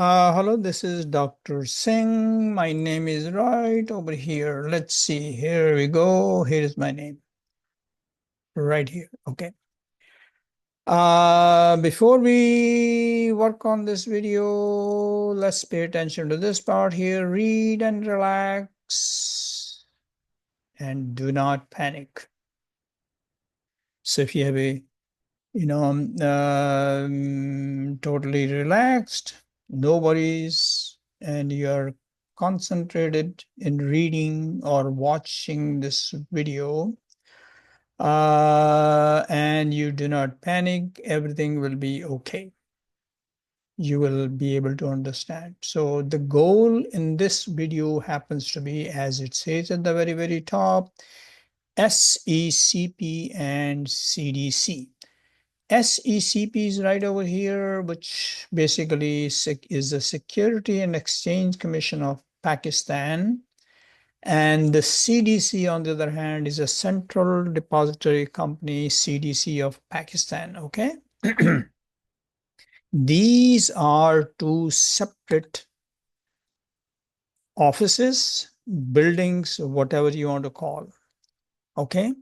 Hello, this is Dr. Singh. My name is right over here. Let's see. Here we go. Here is my name. Right here. Okay. Before we work on this video, let's pay attention to this part here. Read and relax and do not panic. So if you have a totally relaxed, no worries, and you're concentrated in reading or watching this video, and you do not panic, everything will be okay. You will be able to understand. So the goal in this video happens to be, as it says at the very, very top, SECP and CDC. SECP is right over here, which basically is the Security and Exchange Commission of Pakistan. And the CDC, on the other hand, is a Central Depository Company, CDC of Pakistan. Okay. These are two separate offices, buildings, whatever you want to call. Okay.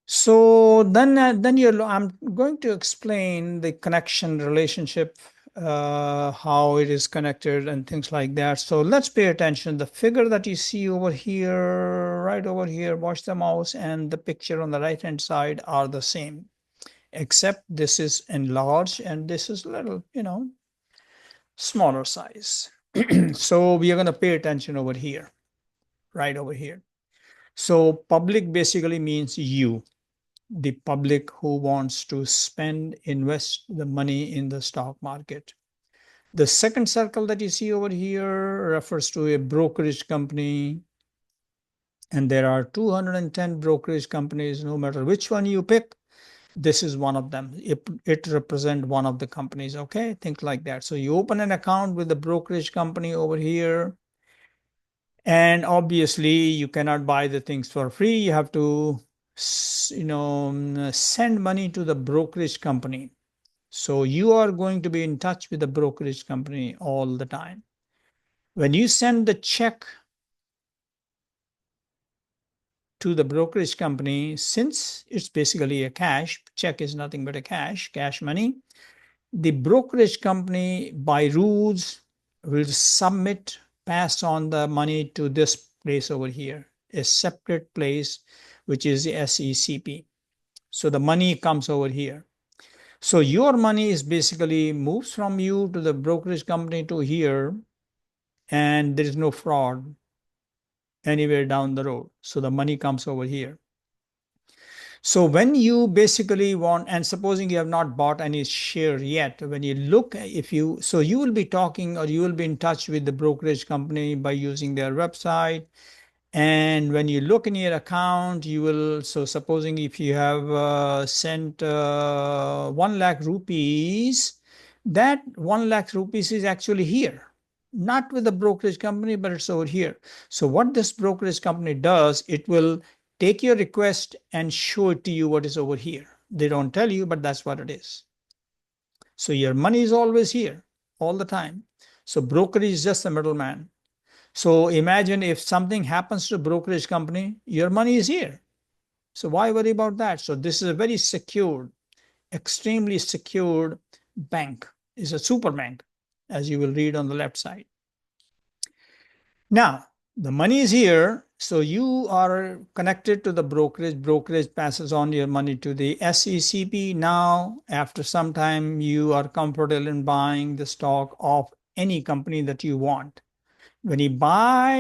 So then I'm going to explain the connection relationship, how it is connected and things like that. So let's pay attention. The figure that you see over here, right over here, watch the mouse, and the picture on the right hand side are the same, except this is enlarged and this is a little, smaller size. So we are going to pay attention over here, right over here. So public basically means you, the public who wants to invest the money in the stock market. The second circle that you see over here refers to a brokerage company. And there are 210 brokerage companies. No matter which one you pick, this is one of them. It represents one of the companies. Okay, think like that. So you open an account with the brokerage company over here. And obviously, you cannot buy the things for free. You have to send money to the brokerage company. So you are going to be in touch with the brokerage company all the time. When you send the check to the brokerage company, since it's basically a cash, check is nothing but a cash money, the brokerage company by rules will pass on the money to this place over here, a separate place, which is the SECP. So the money comes over here. So your money is basically moves from you to the brokerage company to here, and there is no fraud anywhere down the road. So the money comes over here. So when you basically want, and supposing you have not bought any share yet, when you look, so you will be talking or you will be in touch with the brokerage company by using their website. And when you look in your account, so supposing if you have sent 1 lakh rupees, that 1 lakh rupees is actually here, not with the brokerage company, but it's over here. So what this brokerage company does, it will take your request and show it to you what is over here. They don't tell you, but that's what it is. So your money is always here all the time. So brokerage is just a middleman. So imagine if something happens to a brokerage company, your money is here. So why worry about that? So this is a very secured, extremely secured bank. It's a super bank, as you will read on the left side. Now, the money is here. So you are connected to the brokerage. Brokerage passes on your money to the SECP. Now, after some time, you are comfortable in buying the stock of any company that you want. When you buy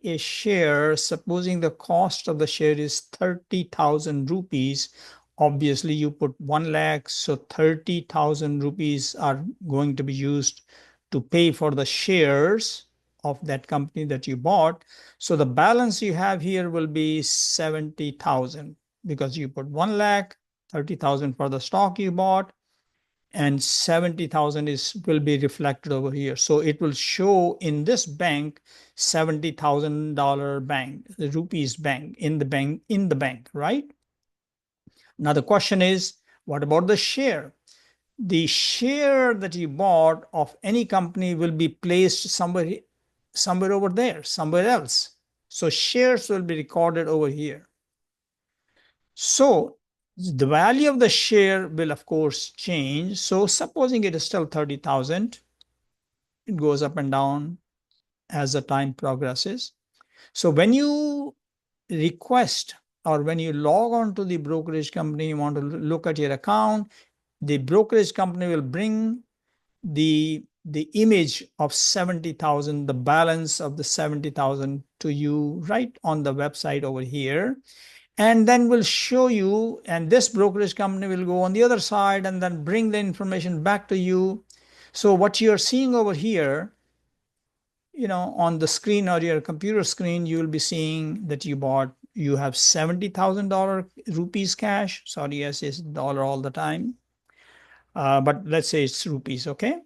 a share, supposing the cost of the share is 30,000 rupees, obviously you put 1 lakh, so 30,000 rupees are going to be used to pay for the shares of that company that you bought. So the balance you have here will be 70,000 because you put 1 lakh, 30,000 for the stock you bought, and 70,000 will be reflected over here. So it will show in this bank $70,000 bank, the rupees bank, in the bank, right? Now the question is, what about the share? the share that you bought of any company will be placed somewhere over there, somewhere else. So shares will be recorded over here. So the value of the share will of course change. So supposing it is still 30,000, it goes up and down as the time progresses. So when you request or when you log on to the brokerage company, you want to look at your account, the brokerage company will bring the image of 70,000, the balance of the 70,000 to you right on the website over here. And then we'll show you, and this brokerage company will go on the other side and then bring the information back to you. So what you're seeing over here, on the screen or your computer screen, you'll be seeing that you have $70,000 rupees cash. Sorry, yes, it's dollar all the time. But let's say it's rupees, okay?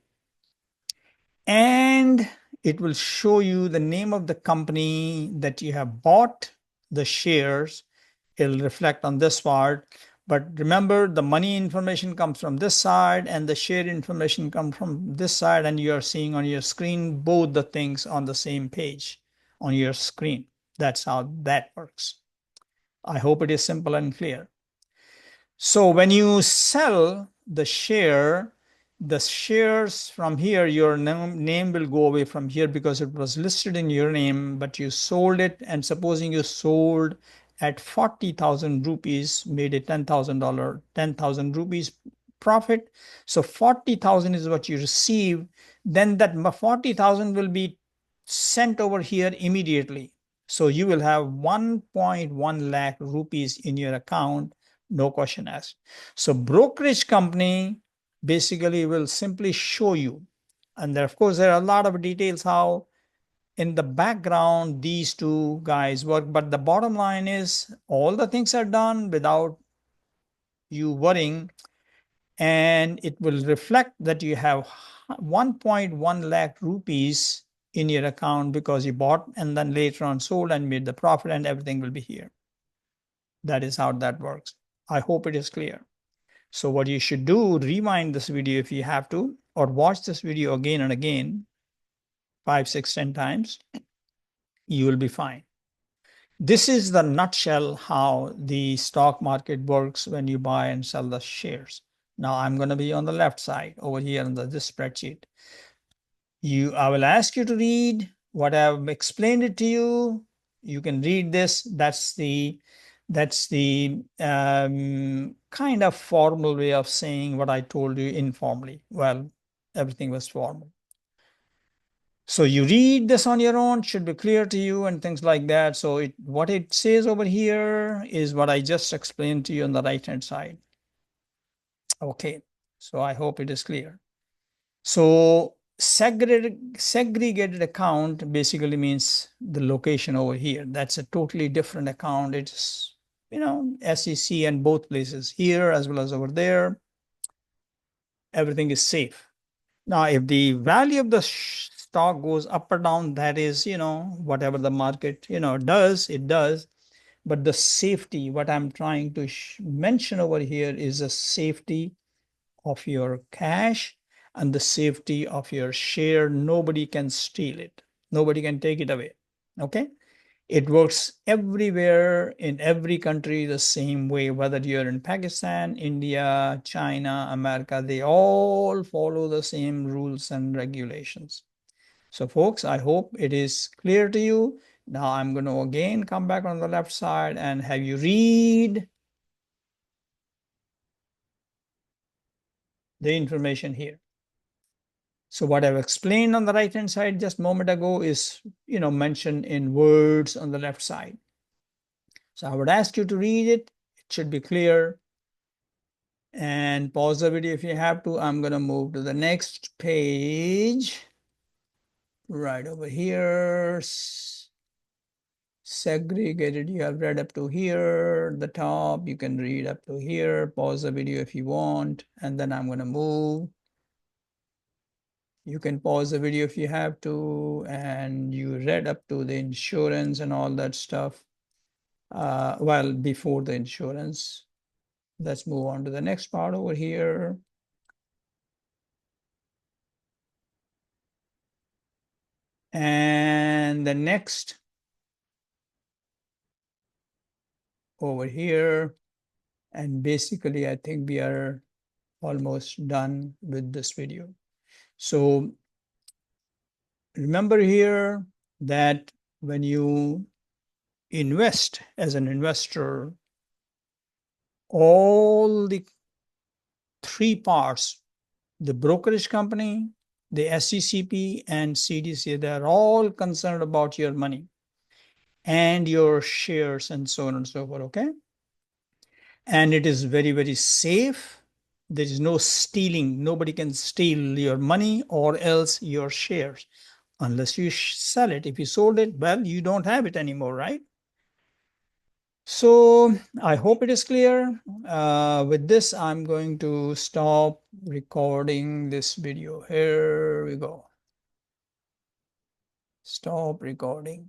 And it will show you the name of the company that you have bought the shares. It'll reflect on this part. But remember, the money information comes from this side and the share information comes from this side, and you are seeing on your screen both the things on the same page on your screen. That's how that works. I hope it is simple and clear. So when you sell the shares from here, your name will go away from here because it was listed in your name, but you sold it. And supposing you sold at 40,000 rupees, made a $10,000, 10,000 rupees profit. So 40,000 is what you receive. Then that 40,000 will be sent over here immediately. So you will have 1.1 lakh rupees in your account, no question asked. So brokerage company basically will simply show you. And there, of course, there are a lot of details how in the background these two guys work. But the bottom line is all the things are done without you worrying. And it will reflect that you have 1.1 lakh rupees in your account because you bought and then later on sold and made the profit, and everything will be here. That is how that works. I hope it is clear. So what you should do, rewind this video if you have to, or watch this video again and again, 5, 6, 10 times, you will be fine. This is the nutshell how the stock market works when you buy and sell the shares. Now I'm going to be on the left side over here in this spreadsheet. I will ask you to read what I've explained it to you. You can read this. That's the kind of formal way of saying what I told you informally. Well, everything was formal. So you read this on your own, should be clear to you and things like that. So what it says over here is what I just explained to you on the right-hand side. Okay, so I hope it is clear. So segregated account basically means the location over here. That's a totally different account. It's, SEC and both places here as well as over there. Everything is safe. Now, if the value of the stock goes up or down, that is, whatever the market, does, it does. But the safety, what I'm trying to mention over here is the safety of your cash and the safety of your share. Nobody can steal it. Nobody can take it away. Okay. It works everywhere in every country the same way, whether you're in Pakistan, India, China, America, they all follow the same rules and regulations. So folks, I hope it is clear to you. Now I'm going to again come back on the left side and have you read the information here. So what I've explained on the right-hand side just a moment ago is, mentioned in words on the left side. So I would ask you to read it. It should be clear. And pause the video if you have to. I'm going to move to the next page. Right over here. Segregated, you have read up to here. The top, you can read up to here. Pause the video if you want. And then I'm going to move. You can pause the video if you have to, and you read up to the insurance and all that stuff. Well, before the insurance. Let's move on to the next part over here. And the next over here. And basically, I think we are almost done with this video. So remember here that when you invest as an investor, all the three parts, the brokerage company, the SECP, and CDC, they're all concerned about your money and your shares and so on and so forth, okay? And it is very, very safe. There is no stealing. Nobody can steal your money or else your shares unless you sell it. If you sold it, well, you don't have it anymore, right? So I hope it is clear. With this, I'm going to stop recording this video. Here we go. Stop recording.